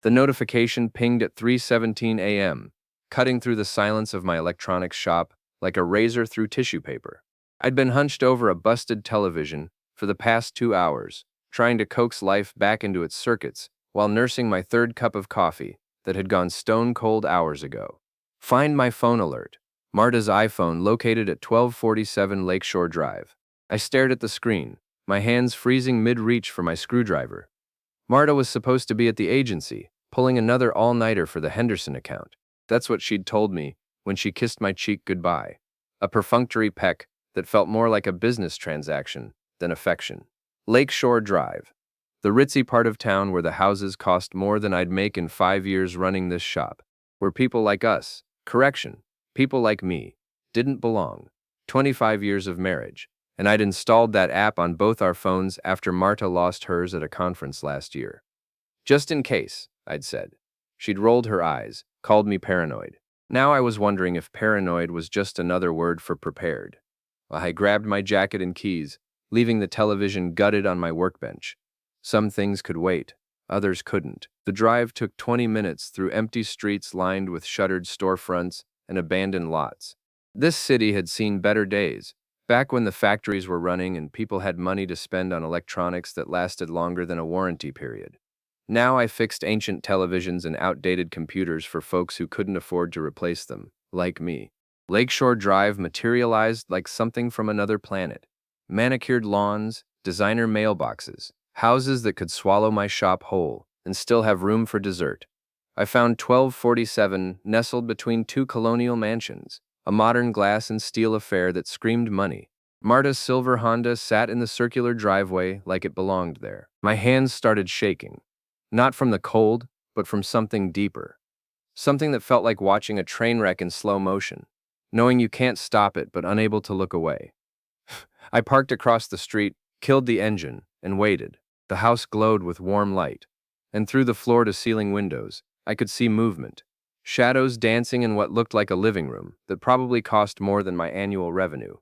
The notification pinged at 3:17 a.m., cutting through the silence of my electronics shop like a razor through tissue paper. I'd been hunched over a busted television for the past 2 hours, trying to coax life back into its circuits while nursing my third cup of coffee that had gone stone cold hours ago. Find my phone alert. Marta's iPhone located at 1247 Lakeshore Drive. I stared at the screen, my hands freezing mid-reach for my screwdriver. Marta was supposed to be at the agency, pulling another all-nighter for the Henderson account. That's what she'd told me when she kissed my cheek goodbye. A perfunctory peck that felt more like a business transaction than affection. Lakeshore Drive, the ritzy part of town where the houses cost more than I'd make in 5 years running this shop, where people like us, correction, people like me, didn't belong. 25 years of marriage, and I'd installed that app on both our phones after Marta lost hers at a conference last year. Just in case, I'd said. She'd rolled her eyes, called me paranoid. Now I was wondering if paranoid was just another word for prepared. I grabbed my jacket and keys, leaving the television gutted on my workbench. Some things could wait, others couldn't. The drive took 20 minutes through empty streets lined with shuttered storefronts and abandoned lots. This city had seen better days, back when the factories were running and people had money to spend on electronics that lasted longer than a warranty period. Now I fixed ancient televisions and outdated computers for folks who couldn't afford to replace them, like me. Lakeshore Drive materialized like something from another planet. Manicured lawns, designer mailboxes, houses that could swallow my shop whole and still have room for dessert. I found 1247 nestled between two colonial mansions, a modern glass and steel affair that screamed money. Marta's silver Honda sat in the circular driveway like it belonged there. My hands started shaking, not from the cold, but from something deeper. Something that felt like watching a train wreck in slow motion, knowing you can't stop it but unable to look away. I parked across the street, killed the engine, and waited. The house glowed with warm light, and through the floor-to-ceiling windows, I could see movement. Shadows dancing in what looked like a living room that probably cost more than my annual revenue.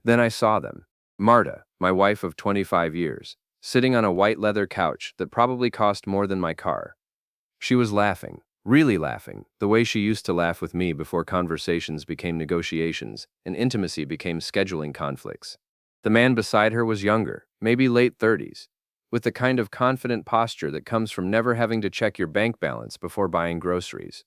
Then I saw them. Marta, my wife of 25 years, sitting on a white leather couch that probably cost more than my car. She was laughing, really laughing, the way she used to laugh with me before conversations became negotiations and intimacy became scheduling conflicts. The man beside her was younger, maybe late 30s, with the kind of confident posture that comes from never having to check your bank balance before buying groceries.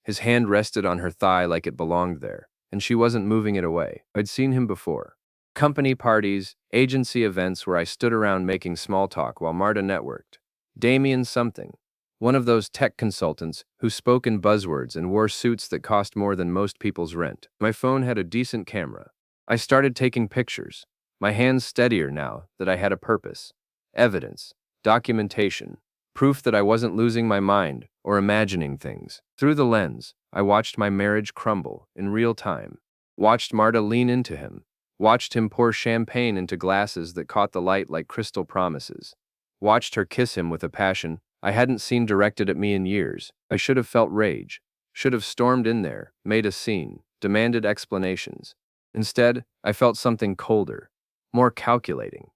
His hand rested on her thigh like it belonged there, and she wasn't moving it away. I'd seen him before. Company parties, agency events where I stood around making small talk while Marta networked. Damien something, one of those tech consultants who spoke in buzzwords and wore suits that cost more than most people's rent. My phone had a decent camera. I started taking pictures, my hands steadier now that I had a purpose. Evidence, documentation, proof that I wasn't losing my mind or imagining things. Through the lens, I watched my marriage crumble in real time. Watched Marta lean into him. Watched him pour champagne into glasses that caught the light like crystal promises. Watched her kiss him with a passion I hadn't seen directed at me in years. I should have felt rage. Should have stormed in there, made a scene, demanded explanations. Instead, I felt something colder, more calculating.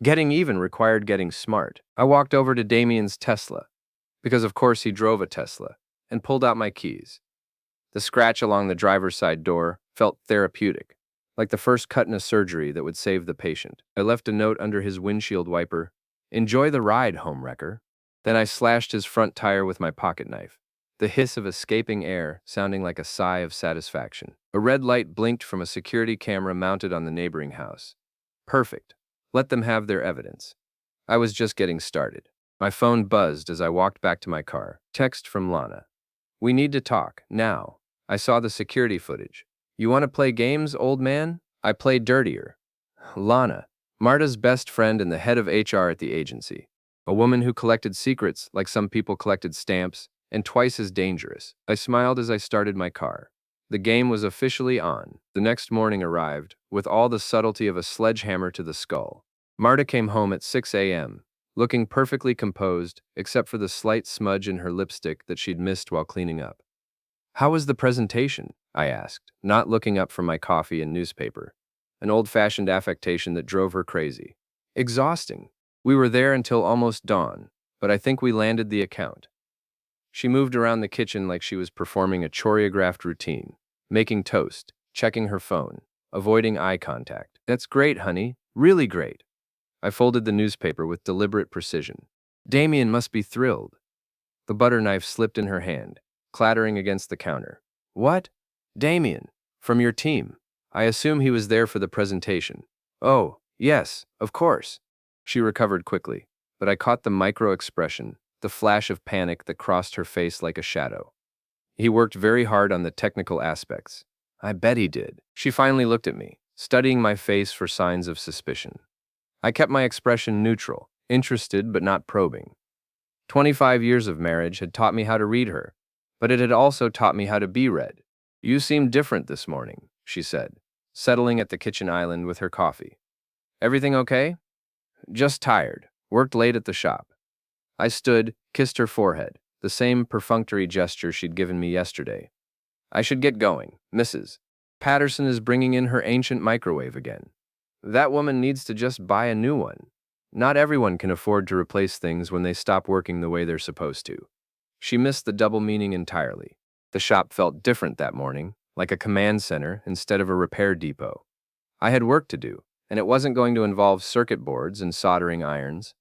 Getting even required getting smart. I walked over to Damien's Tesla, because of course he drove a Tesla, and pulled out my keys. The scratch along the driver's side door felt therapeutic, like the first cut in a surgery that would save the patient. I left a note under his windshield wiper, "Enjoy the ride, homewrecker." Then I slashed his front tire with my pocket knife, the hiss of escaping air sounding like a sigh of satisfaction. A red light blinked from a security camera mounted on the neighboring house. Perfect. Let them have their evidence. I was just getting started. My phone buzzed as I walked back to my car. Text from Lana. "We need to talk, now. I saw the security footage. You want to play games, old man? I play dirtier." Lana, Marta's best friend and the head of HR at the agency. A woman who collected secrets like some people collected stamps, and twice as dangerous. I smiled as I started my car. The game was officially on. The next morning arrived, with all the subtlety of a sledgehammer to the skull. Marta came home at 6 a.m., looking perfectly composed, except for the slight smudge in her lipstick that she'd missed while cleaning up. "How was the presentation?" I asked, not looking up from my coffee and newspaper, an old-fashioned affectation that drove her crazy. "Exhausting. We were there until almost dawn, but I think we landed the account." She moved around the kitchen like she was performing a choreographed routine, making toast, checking her phone, avoiding eye contact. That's great, honey. Really great. I folded the newspaper with deliberate precision. Damien must be thrilled. The butter knife slipped in her hand, clattering against the counter. What? Damien. From your team. I assume he was there for the presentation. Oh, yes, of course. She recovered quickly, but I caught the micro-expression, the flash of panic that crossed her face like a shadow. He worked very hard on the technical aspects. I bet he did. She finally looked at me, studying my face for signs of suspicion. I kept my expression neutral, interested but not probing. 25 years of marriage had taught me how to read her, but it had also taught me how to be read. You seem different this morning, she said, settling at the kitchen island with her coffee. Everything okay? Just tired. Worked late at the shop. I stood, kissed her forehead, the same perfunctory gesture she'd given me yesterday. I should get going, Mrs. Patterson is bringing in her ancient microwave again. That woman needs to just buy a new one. Not everyone can afford to replace things when they stop working the way they're supposed to. She missed the double meaning entirely. The shop felt different that morning, like a command center instead of a repair depot. I had work to do, and it wasn't going to involve circuit boards and soldering irons.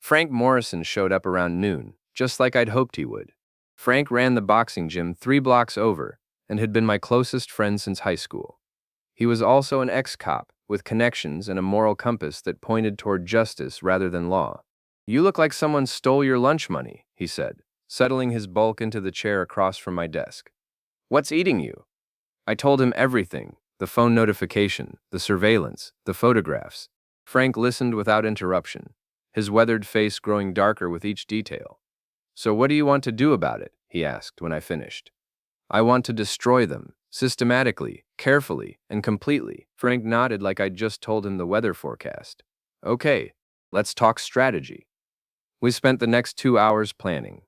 Frank Morrison showed up around noon, just like I'd hoped he would. Frank ran the boxing gym 3 blocks over and had been my closest friend since high school. He was also an ex-cop with connections and a moral compass that pointed toward justice rather than law. You look like someone stole your lunch money, he said, settling his bulk into the chair across from my desk. What's eating you? I told him everything, the phone notification, the surveillance, the photographs. Frank listened without interruption, his weathered face growing darker with each detail. So what do you want to do about it? He asked when I finished. I want to destroy them, systematically, carefully, and completely. Frank nodded like I'd just told him the weather forecast. Okay, let's talk strategy. We spent the next 2 hours planning.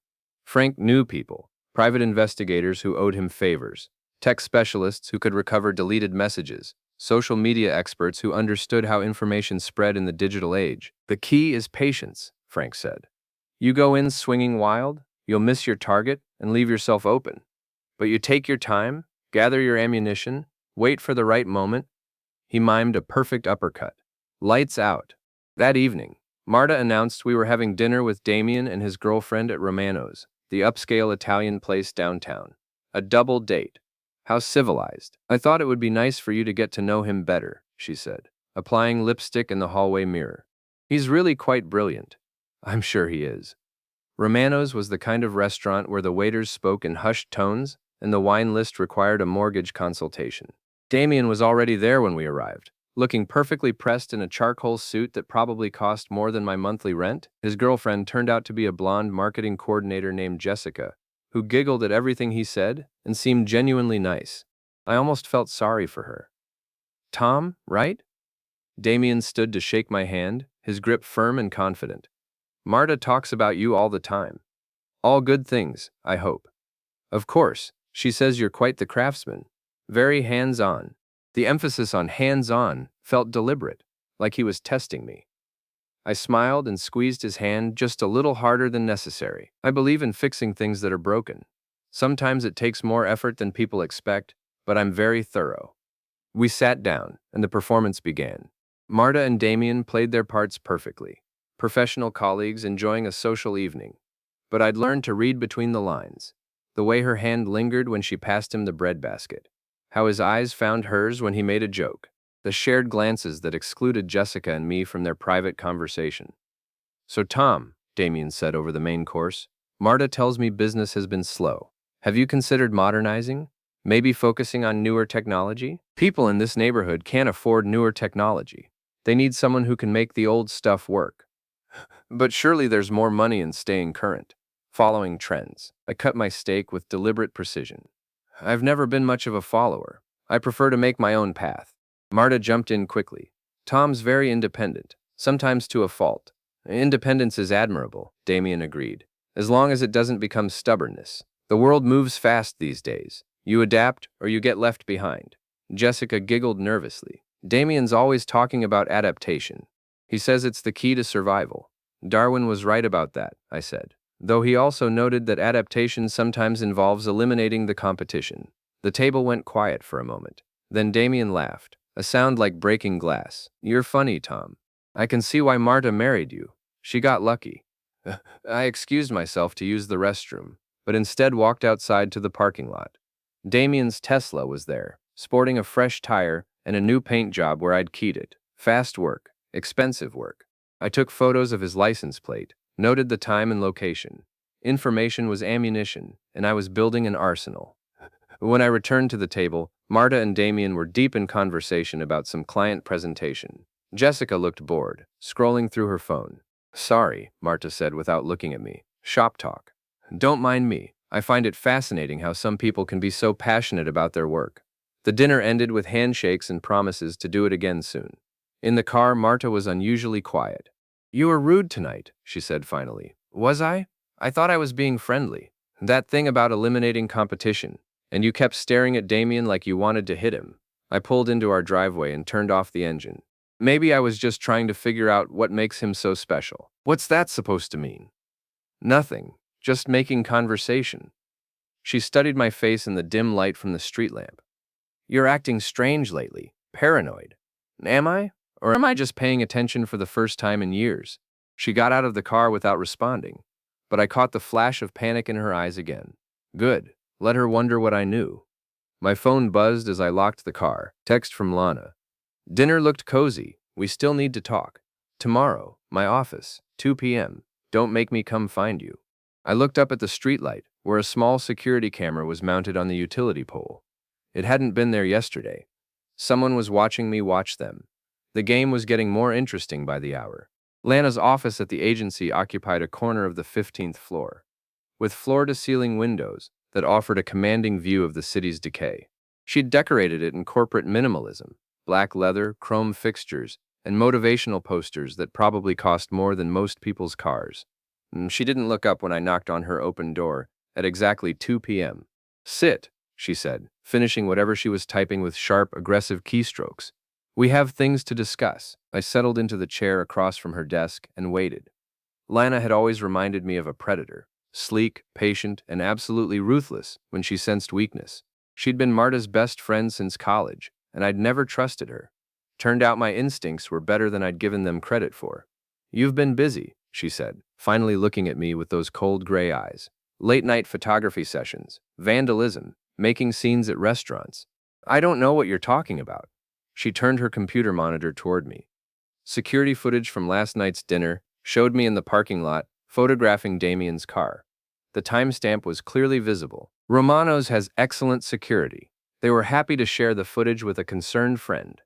Frank knew people, private investigators who owed him favors, tech specialists who could recover deleted messages, social media experts who understood how information spread in the digital age. The key is patience, Frank said. You go in swinging wild, you'll miss your target and leave yourself open. But you take your time, gather your ammunition, wait for the right moment. He mimed a perfect uppercut. Lights out. That evening, Marta announced we were having dinner with Damien and his girlfriend at Romano's, the upscale Italian place downtown. A double date. How civilized. I thought it would be nice for you to get to know him better, she said, applying lipstick in the hallway mirror. He's really quite brilliant. I'm sure he is. Romano's was the kind of restaurant where the waiters spoke in hushed tones and the wine list required a mortgage consultation. Damien was already there when we arrived, looking perfectly pressed in a charcoal suit that probably cost more than my monthly rent. His girlfriend turned out to be a blonde marketing coordinator named Jessica, who giggled at everything he said and seemed genuinely nice. I almost felt sorry for her. Tom, right? Damien stood to shake my hand, his grip firm and confident. Marta talks about you all the time. All good things, I hope. Of course, she says you're quite the craftsman. Very hands-on. The emphasis on hands-on felt deliberate, like he was testing me. I smiled and squeezed his hand just a little harder than necessary. I believe in fixing things that are broken. Sometimes it takes more effort than people expect, but I'm very thorough. We sat down, and the performance began. Marta and Damien played their parts perfectly. Professional colleagues enjoying a social evening. But I'd learned to read between the lines. The way her hand lingered when she passed him the bread basket. How his eyes found hers when he made a joke. The shared glances that excluded Jessica and me from their private conversation. So Tom, Damien said over the main course, Marta tells me business has been slow. Have you considered modernizing? Maybe focusing on newer technology? People in this neighborhood can't afford newer technology. They need someone who can make the old stuff work. But surely there's more money in staying current, following trends. I cut my steak with deliberate precision. I've never been much of a follower. I prefer to make my own path. Marta jumped in quickly. Tom's very independent, sometimes to a fault. Independence is admirable, Damien agreed, as long as it doesn't become stubbornness. The world moves fast these days. You adapt or you get left behind. Jessica giggled nervously. Damien's always talking about adaptation. He says it's the key to survival. Darwin was right about that, I said. though he also noted that adaptation sometimes involves eliminating the competition. The table went quiet for a moment. Then Damien laughed, a sound like breaking glass. "You're funny, Tom. I can see why Marta married you. She got lucky." I excused myself to use the restroom, but instead walked outside to the parking lot. Damien's Tesla was there, sporting a fresh tire and a new paint job where I'd keyed it. Fast work, expensive work. I took photos of his license plate, noted the time and location. Information was ammunition, and I was building an arsenal. When I returned to the table, Marta and Damien were deep in conversation about some client presentation. Jessica looked bored, scrolling through her phone. "Sorry," Marta said without looking at me. "Shop talk." "Don't mind me. I find it fascinating how some people can be so passionate about their work." The dinner ended with handshakes and promises to do it again soon. In the car, Marta was unusually quiet. "You were rude tonight," she said finally. "Was I? I thought I was being friendly. That thing about eliminating competition. And you kept staring at Damien like you wanted to hit him." I pulled into our driveway and turned off the engine. "Maybe I was just trying to figure out what makes him so special." "What's that supposed to mean?" "Nothing. Just making conversation." She studied my face in the dim light from the street lamp. "You're acting strange lately. Paranoid. Am I? Or am I just paying attention for the first time in years?" She got out of the car without responding, but I caught the flash of panic in her eyes again. Good. Let her wonder what I knew. My phone buzzed as I locked the car. Text from Lana. "Dinner looked cozy. We still need to talk. Tomorrow, my office, 2 p.m. Don't make me come find you." I looked up at the streetlight, where a small security camera was mounted on the utility pole. It hadn't been there yesterday. Someone was watching me watch them. The game was getting more interesting by the hour. Lana's office at the agency occupied a corner of the 15th floor, with floor-to-ceiling windows that offered a commanding view of the city's decay. She'd decorated it in corporate minimalism, black leather, chrome fixtures, and motivational posters that probably cost more than most people's cars. She didn't look up when I knocked on her open door at exactly 2 p.m. "Sit," she said, finishing whatever she was typing with sharp, aggressive keystrokes. "We have things to discuss." I settled into the chair across from her desk and waited. Lana had always reminded me of a predator. Sleek, patient, and absolutely ruthless when she sensed weakness. She'd been Marta's best friend since college, and I'd never trusted her. Turned out my instincts were better than I'd given them credit for. "You've been busy," she said, finally looking at me with those cold gray eyes. "Late-night photography sessions, vandalism, making scenes at restaurants." "I don't know what you're talking about." She turned her computer monitor toward me. Security footage from last night's dinner showed me in the parking lot photographing Damien's car. The timestamp was clearly visible. "Romano's has excellent security." They were happy to share the footage with a concerned friend.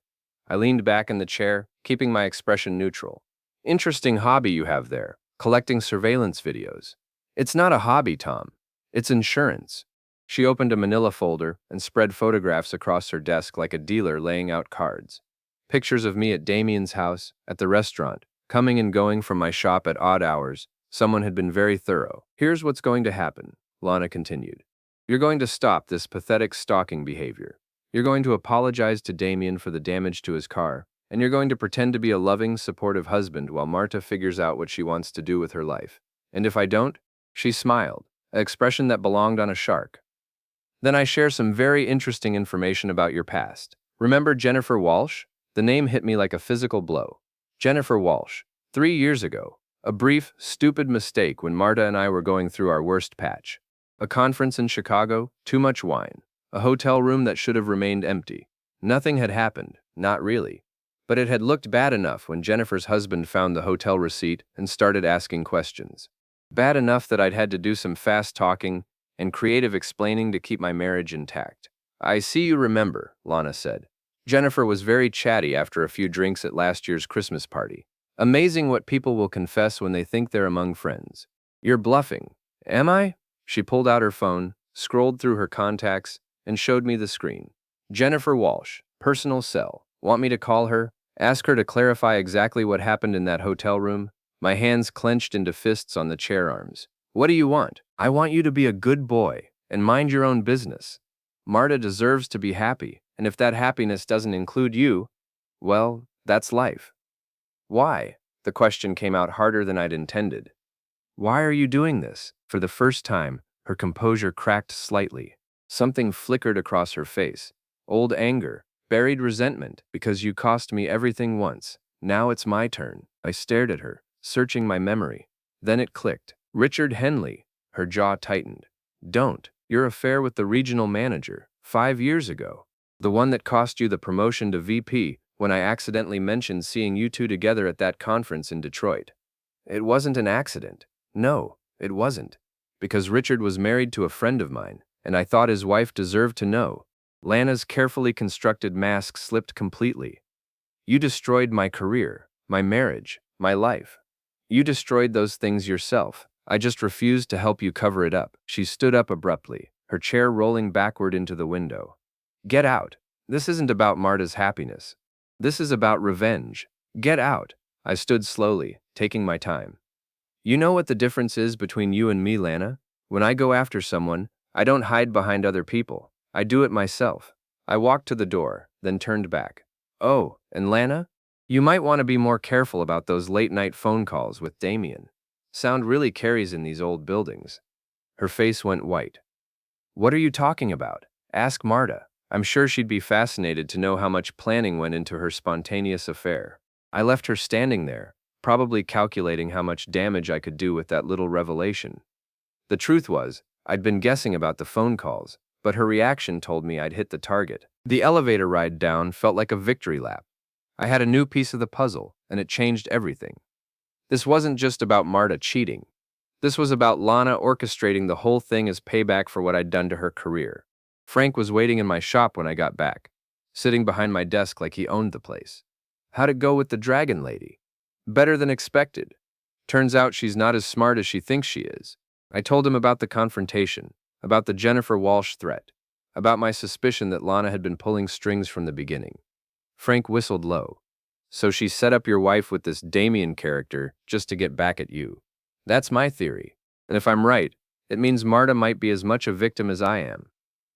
I leaned back in the chair, keeping my expression neutral. "Interesting hobby you have there, collecting surveillance videos." "It's not a hobby, Tom. It's insurance." She opened a manila folder and spread photographs across her desk like a dealer laying out cards. Pictures of me at Damien's house, at the restaurant, coming and going from my shop at odd hours. Someone had been very thorough. "Here's what's going to happen," Lana continued. "You're going to stop this pathetic stalking behavior. You're going to apologize to Damien for the damage to his car, and you're going to pretend to be a loving, supportive husband while Marta figures out what she wants to do with her life. And if I don't?" She smiled, an expression that belonged on a shark. "Then I share some very interesting information about your past. Remember Jennifer Walsh?" The name hit me like a physical blow. Jennifer Walsh. 3 years ago. A brief, stupid mistake when Marta and I were going through our worst patch. A conference in Chicago, too much wine. A hotel room that should have remained empty. Nothing had happened, not really. But it had looked bad enough when Jennifer's husband found the hotel receipt and started asking questions. Bad enough that I'd had to do some fast talking and creative explaining to keep my marriage intact. "I see you remember," Lana said. "Jennifer was very chatty after a few drinks at last year's Christmas party. Amazing what people will confess when they think they're among friends." "You're bluffing." "Am I?" She pulled out her phone, scrolled through her contacts, and showed me the screen. "Jennifer Walsh, personal cell. Want me to call her? Ask her to clarify exactly what happened in that hotel room?" My hands clenched into fists on the chair arms. "What do you want?" "I want you to be a good boy and mind your own business. Marta deserves to be happy, and if that happiness doesn't include you, well, that's life." "Why?" The question came out harder than I'd intended. Why are you doing this? For the first time, her composure cracked slightly. Something flickered across her face. Old anger, buried resentment, because you cost me everything once. Now it's my turn. I stared at her, searching my memory. Then it clicked. Richard Henley. Her jaw tightened. Don't. Your affair with the regional manager, 5 years ago. The one that cost you the promotion to VP when I accidentally mentioned seeing you two together at that conference in Detroit. It wasn't an accident. No, it wasn't. Because Richard was married to a friend of mine, and I thought his wife deserved to know. Lana's carefully constructed mask slipped completely. You destroyed my career, my marriage, my life. You destroyed those things yourself. I just refused to help you cover it up. She stood up abruptly, her chair rolling backward into the window. Get out. This isn't about Marta's happiness. This is about revenge. Get out. I stood slowly, taking my time. You know what the difference is between you and me, Lana? When I go after someone, I don't hide behind other people. I do it myself. I walked to the door, then turned back. Oh, and Lana? You might want to be more careful about those late-night phone calls with Damien. Sound really carries in these old buildings. Her face went white. What are you talking about? Ask Marta. I'm sure she'd be fascinated to know how much planning went into her spontaneous affair. I left her standing there, probably calculating how much damage I could do with that little revelation. The truth was, I'd been guessing about the phone calls, but her reaction told me I'd hit the target. The elevator ride down felt like a victory lap. I had a new piece of the puzzle, and it changed everything. This wasn't just about Marta cheating. This was about Lana orchestrating the whole thing as payback for what I'd done to her career. Frank was waiting in my shop when I got back, sitting behind my desk like he owned the place. How'd it go with the dragon lady? Better than expected. Turns out she's not as smart as she thinks she is. I told him about the confrontation, about the Jennifer Walsh threat, about my suspicion that Lana had been pulling strings from the beginning. Frank whistled low. So she set up your wife with this Damien character just to get back at you. That's my theory. And if I'm right, it means Marta might be as much a victim as I am.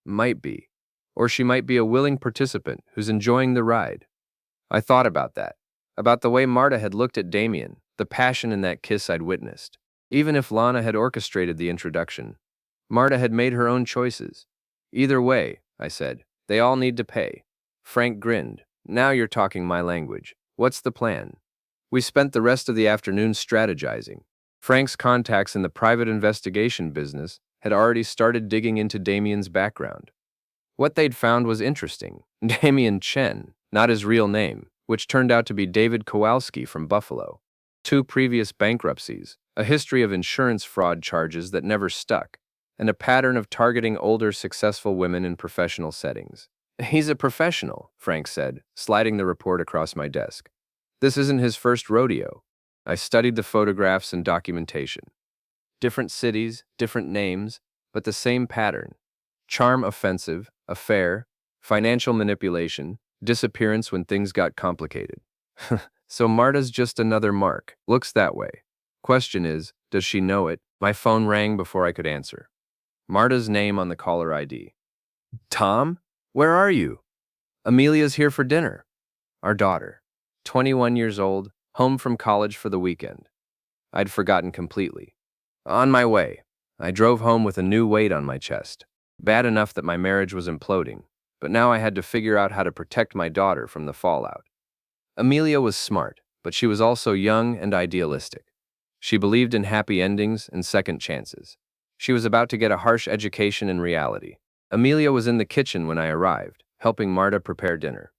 Might be. Or she might be a willing participant who's enjoying the ride. I thought about that. About the way Marta had looked at Damien, the passion in that kiss I'd witnessed. Even if Lana had orchestrated the introduction, Marta had made her own choices. Either way, I said, they all need to pay. Frank grinned. Now you're talking my language. What's the plan? We spent the rest of the afternoon strategizing. Frank's contacts in the private investigation business had already started digging into Damien's background. What they'd found was interesting. Damien Chen, not his real name, which turned out to be David Kowalski from Buffalo. 2 previous bankruptcies, a history of insurance fraud charges that never stuck, and a pattern of targeting older, successful women in professional settings. He's a professional, Frank said, sliding the report across my desk. This isn't his first rodeo. I studied the photographs and documentation. Different cities, different names, but the same pattern. Charm offensive, affair, financial manipulation, disappearance when things got complicated. So Marta's just another mark. Looks that way. Question is, does she know it? My phone rang before I could answer. Marta's name on the caller ID. Tom? Where are you? Amelia's here for dinner. Our daughter, 21 years old, home from college for the weekend. I'd forgotten completely. On my way, I drove home with a new weight on my chest. Bad enough that my marriage was imploding, but now I had to figure out how to protect my daughter from the fallout. Amelia was smart, but she was also young and idealistic. She believed in happy endings and second chances. She was about to get a harsh education in reality. Amelia was in the kitchen when I arrived, helping Marta prepare dinner.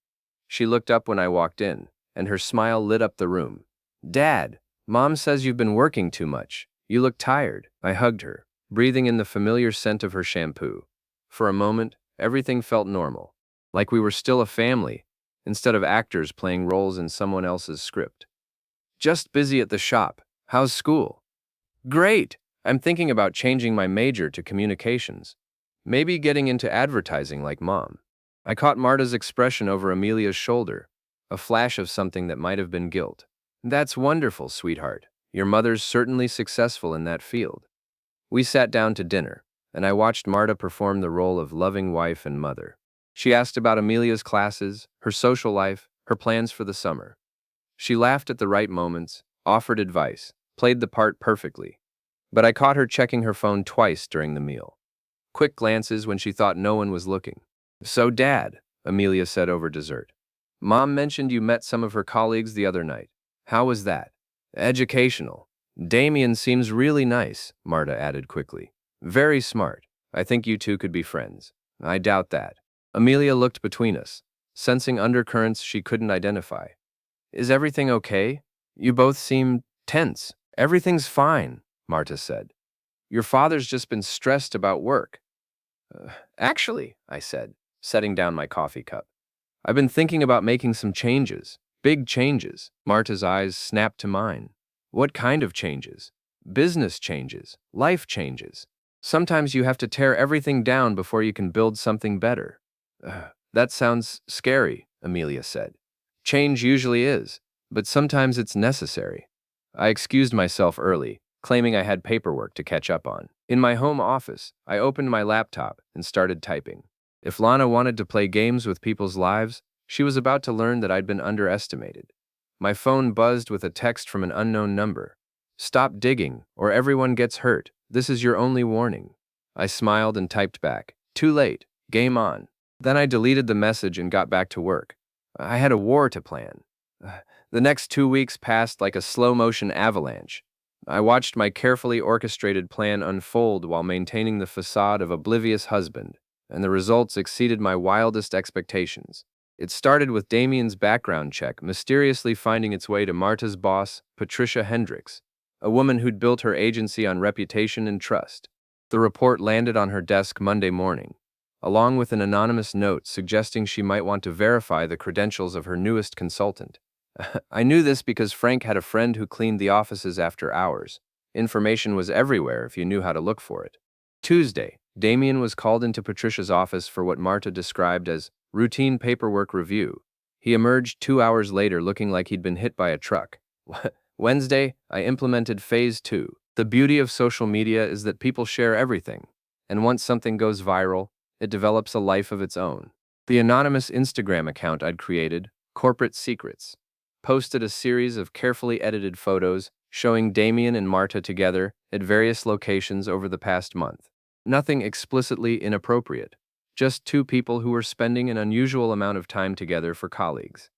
She looked up when I walked in, and her smile lit up the room. Dad, Mom says you've been working too much. You look tired. I hugged her, breathing in the familiar scent of her shampoo. For a moment, everything felt normal, like we were still a family, instead of actors playing roles in someone else's script. Just busy at the shop. How's school? Great. I'm thinking about changing my major to communications. Maybe getting into advertising like Mom. I caught Marta's expression over Amelia's shoulder, a flash of something that might have been guilt. That's wonderful, sweetheart. Your mother's certainly successful in that field. We sat down to dinner, and I watched Marta perform the role of loving wife and mother. She asked about Amelia's classes, her social life, her plans for the summer. She laughed at the right moments, offered advice, played the part perfectly. but I caught her checking her phone twice during the meal. Quick glances when she thought no one was looking. "So, Dad," Amelia said over dessert. "Mom mentioned you met some of her colleagues the other night. How was that?" "Educational. Damien seems really nice," Marta added quickly. "Very smart. I think you two could be friends." "I doubt that." Amelia looked between us, sensing undercurrents she couldn't identify. "Is everything okay? You both seem tense." "Everything's fine," Marta said. "Your father's just been stressed about work." Actually," I said, setting down my coffee cup, "I've been thinking about making some changes. Big changes." Marta's eyes snapped to mine. "What kind of changes?" "Business changes. Life changes. Sometimes you have to tear everything down before you can build something better." That sounds scary," Amelia said. "Change usually is, but sometimes it's necessary." I excused myself early, claiming I had paperwork to catch up on. In my home office, I opened my laptop and started typing. If Lana wanted to play games with people's lives, she was about to learn that I'd been underestimated. My phone buzzed with a text from an unknown number. "Stop digging, or everyone gets hurt. This is your only warning." I smiled and typed back, "Too late. Game on." Then I deleted the message and got back to work. I had a war to plan. The next 2 weeks passed like a slow-motion avalanche. I watched my carefully orchestrated plan unfold while maintaining the facade of oblivious husband, and the results exceeded my wildest expectations. It started with Damien's background check mysteriously finding its way to Marta's boss, Patricia Hendricks, a woman who'd built her agency on reputation and trust. The report landed on her desk Monday morning, along with an anonymous note suggesting she might want to verify the credentials of her newest consultant. I knew this because Frank had a friend who cleaned the offices after hours. Information was everywhere if you knew how to look for it. Tuesday, Damien was called into Patricia's office for what Marta described as routine paperwork review. He emerged 2 hours later looking like he'd been hit by a truck. Wednesday, I implemented phase 2. The beauty of social media is that people share everything, and once something goes viral, it develops a life of its own. The anonymous Instagram account I'd created, Corporate Secrets, posted a series of carefully edited photos showing Damien and Marta together at various locations over the past month. Nothing explicitly inappropriate, just two people who were spending an unusual amount of time together for colleagues.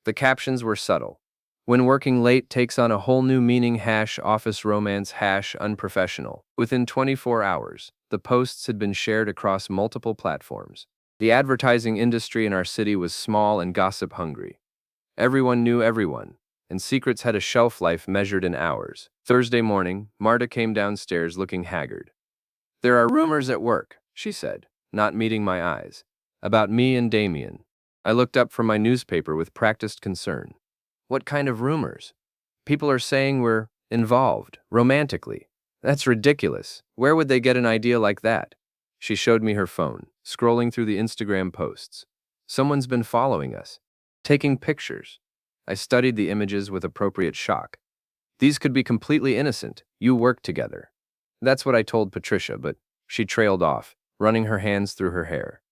The captions were subtle. "When working late takes on a whole new meaning #office romance #unprofessional." Within 24 hours, the posts had been shared across multiple platforms. The advertising industry in our city was small and gossip-hungry. Everyone knew everyone, and secrets had a shelf life measured in hours. Thursday morning, Marta came downstairs looking haggard. "There are rumors at work," she said, not meeting my eyes, "about me and Damien." I looked up from my newspaper with practiced concern. "What kind of rumors?" "People are saying we're involved, romantically." "That's ridiculous. Where would they get an idea like that?" She showed me her phone, scrolling through the Instagram posts. "Someone's been following us. Taking pictures." I studied the images with appropriate shock. "These could be completely innocent. You work together." That's what I told Patricia, but she trailed off, running her hands through her hair.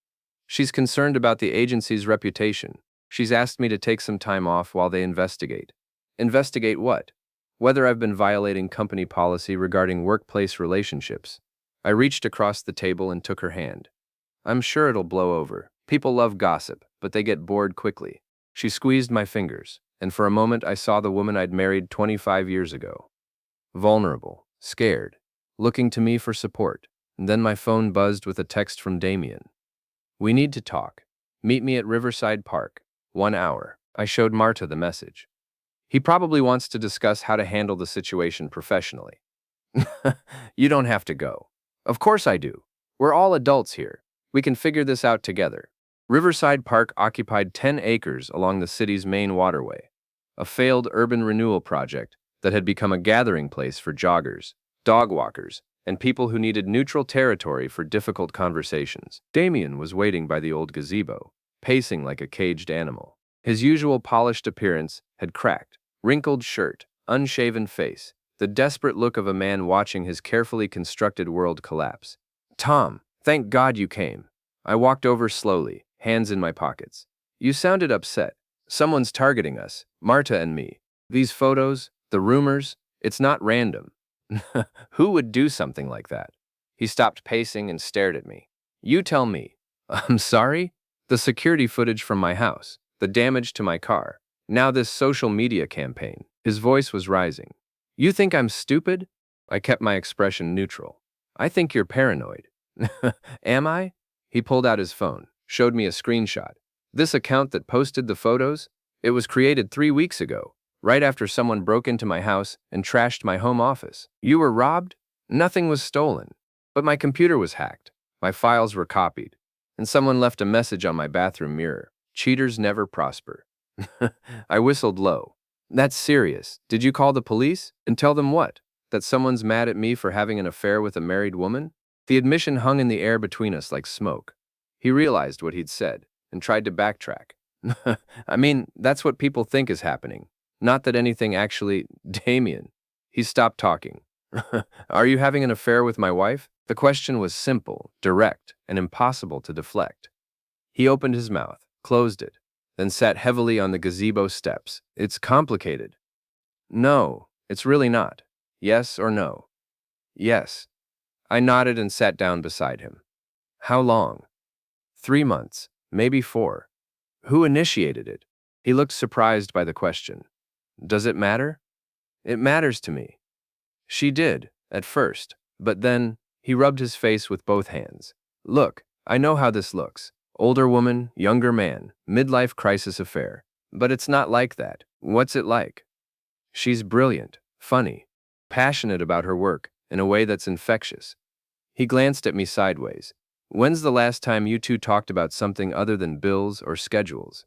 "She's concerned about the agency's reputation. She's asked me to take some time off while they investigate." "Investigate what?" "Whether I've been violating company policy regarding workplace relationships." I reached across the table and took her hand. "I'm sure it'll blow over. People love gossip, but they get bored quickly." She squeezed my fingers, and for a moment I saw the woman I'd married 25 years ago. Vulnerable, scared, looking to me for support. And then my phone buzzed with a text from Damien. "We need to talk. Meet me at Riverside Park. 1 hour." I showed Marta the message. "He probably wants to discuss how to handle the situation professionally." "You don't have to go." "Of course I do. We're all adults here. We can figure this out together." Riverside Park occupied 10 acres along the city's main waterway, a failed urban renewal project that had become a gathering place for joggers, dog walkers, and people who needed neutral territory for difficult conversations. Damien was waiting by the old gazebo, pacing like a caged animal. His usual polished appearance had cracked, wrinkled shirt, unshaven face, the desperate look of a man watching his carefully constructed world collapse. "Tom, thank God you came." I walked over slowly, hands in my pockets. "You sounded upset. Someone's targeting us, Marta and me. These photos, the rumors, it's not random." Who would do something like that? He stopped pacing and stared at me. You tell me. I'm sorry? The security footage from my house, the damage to my car, now this social media campaign. His voice was rising. You think I'm stupid? I kept my expression neutral. I think you're paranoid. Am I? He pulled out his phone, showed me a screenshot. This account that posted the photos? It was created 3 weeks ago, right after someone broke into my house and trashed my home office. You were robbed? Nothing was stolen. But my computer was hacked. My files were copied. And someone left a message on my bathroom mirror. Cheaters never prosper. I whistled low. That's serious. Did you call the police? And tell them what? That someone's mad at me for having an affair with a married woman? The admission hung in the air between us like smoke. He realized what he'd said and tried to backtrack. I mean, that's what people think is happening. Not that anything actually… Damien. He stopped talking. Are you having an affair with my wife? The question was simple, direct, and impossible to deflect. He opened his mouth, closed it, then sat heavily on the gazebo steps. It's complicated. No, it's really not. Yes or no? Yes. I nodded and sat down beside him. How long? 3 months, maybe 4. Who initiated it? He looked surprised by the question. Does it matter? It matters to me. She did, at first, but then, he rubbed his face with both hands. Look, I know how this looks. Older woman, younger man, midlife crisis affair. But it's not like that. What's it like? She's brilliant, funny, passionate about her work, in a way that's infectious. He glanced at me sideways. When's the last time you two talked about something other than bills or schedules?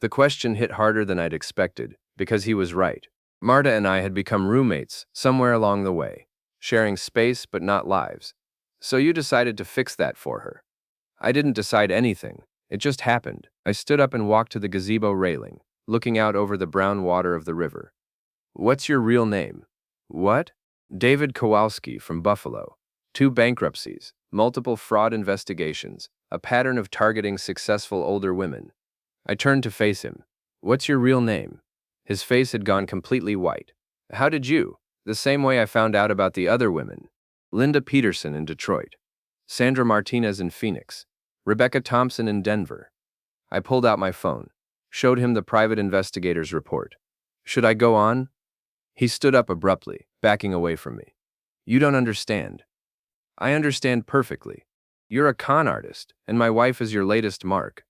The question hit harder than I'd expected, because he was right. Marta and I had become roommates somewhere along the way, sharing space but not lives. So you decided to fix that for her. I didn't decide anything. It just happened. I stood up and walked to the gazebo railing, looking out over the brown water of the river. What's your real name? What? David Kowalski from Buffalo. 2 bankruptcies, multiple fraud investigations, a pattern of targeting successful older women. I turned to face him. What's your real name? His face had gone completely white. How did you? The same way I found out about the other women. Linda Peterson in Detroit. Sandra Martinez in Phoenix. Rebecca Thompson in Denver. I pulled out my phone, showed him the private investigator's report. Should I go on? He stood up abruptly, backing away from me. You don't understand. I understand perfectly. You're a con artist, and my wife is your latest mark.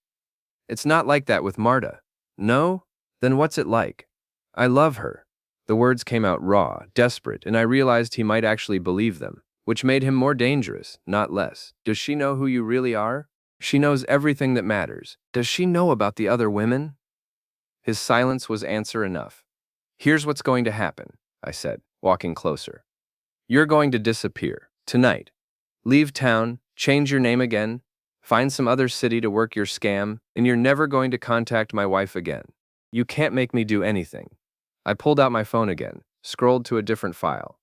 It's not like that with Marta. No? Then what's it like? I love her. The words came out raw, desperate, and I realized he might actually believe them, which made him more dangerous, not less. Does she know who you really are? She knows everything that matters. Does she know about the other women? His silence was answer enough. Here's what's going to happen, I said, walking closer. You're going to disappear, tonight. Leave town, change your name again, find some other city to work your scam, and you're never going to contact my wife again. You can't make me do anything. I pulled out my phone again, scrolled to a different file.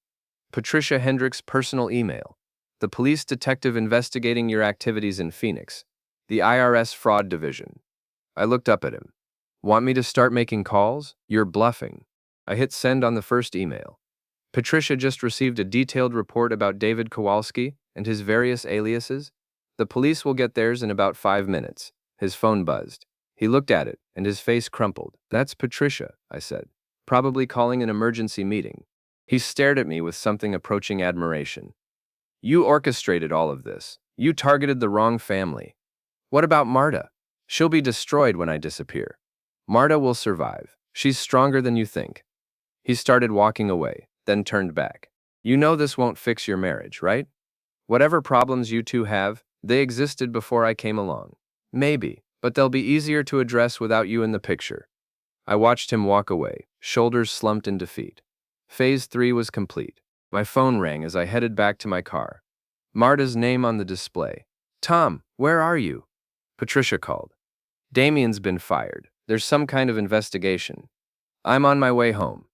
Patricia Hendricks' personal email. The police detective investigating your activities in Phoenix. The IRS fraud division. I looked up at him. Want me to start making calls? You're bluffing. I hit send on the first email. Patricia just received a detailed report about David Kowalski and his various aliases. The police will get theirs in about 5 minutes. His phone buzzed. He looked at it, and his face crumpled. That's Patricia, I said. Probably calling an emergency meeting. He stared at me with something approaching admiration. You orchestrated all of this. You targeted the wrong family. What about Marta? She'll be destroyed when I disappear. Marta will survive. She's stronger than you think. He started walking away, then turned back. You know this won't fix your marriage, right? Whatever problems you two have, they existed before I came along. Maybe, but they'll be easier to address without you in the picture. I watched him walk away, shoulders slumped in defeat. Phase 3 was complete. My phone rang as I headed back to my car. Marta's name on the display. Tom, where are you? Patricia called. Damien's been fired. There's some kind of investigation. I'm on my way home.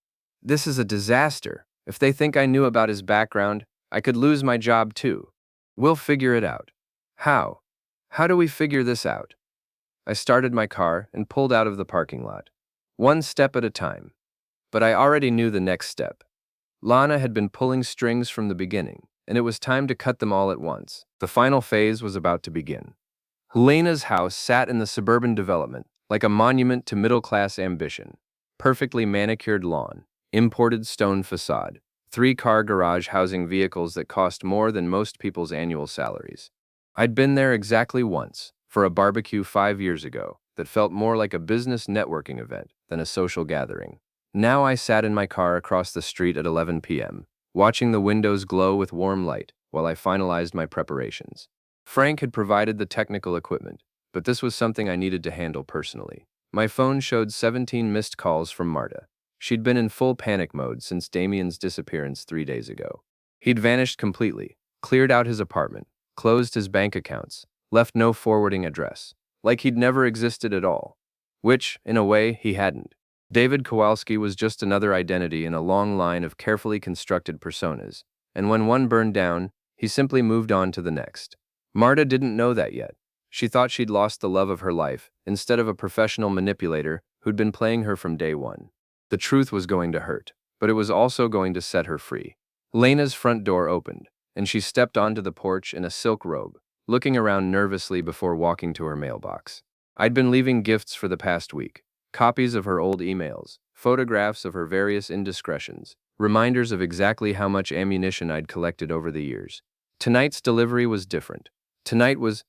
This is a disaster. If they think I knew about his background, I could lose my job too. We'll figure it out. How? How do we figure this out? I started my car and pulled out of the parking lot. One step at a time. But I already knew the next step. Lana had been pulling strings from the beginning, and it was time to cut them all at once. The final phase was about to begin. Helena's house sat in the suburban development, like a monument to middle-class ambition. Perfectly manicured lawn, imported stone facade, three-car garage housing vehicles that cost more than most people's annual salaries. I'd been there exactly once, for a barbecue 5 years ago, that felt more like a business networking event than a social gathering. Now I sat in my car across the street at 11 p.m., watching the windows glow with warm light while I finalized my preparations. Frank had provided the technical equipment, but this was something I needed to handle personally. My phone showed 17 missed calls from Marta. She'd been in full panic mode since Damien's disappearance 3 days ago. He'd vanished completely, cleared out his apartment, closed his bank accounts, left no forwarding address, like he'd never existed at all. Which, in a way, he hadn't. David Kowalski was just another identity in a long line of carefully constructed personas, and when one burned down, he simply moved on to the next. Marta didn't know that yet. She thought she'd lost the love of her life, instead of a professional manipulator who'd been playing her from day one. The truth was going to hurt, but it was also going to set her free. Lena's front door opened, and she stepped onto the porch in a silk robe, looking around nervously before walking to her mailbox. I'd been leaving gifts for the past week, copies of her old emails, photographs of her various indiscretions, reminders of exactly how much ammunition I'd collected over the years. Tonight's delivery was different. Tonight was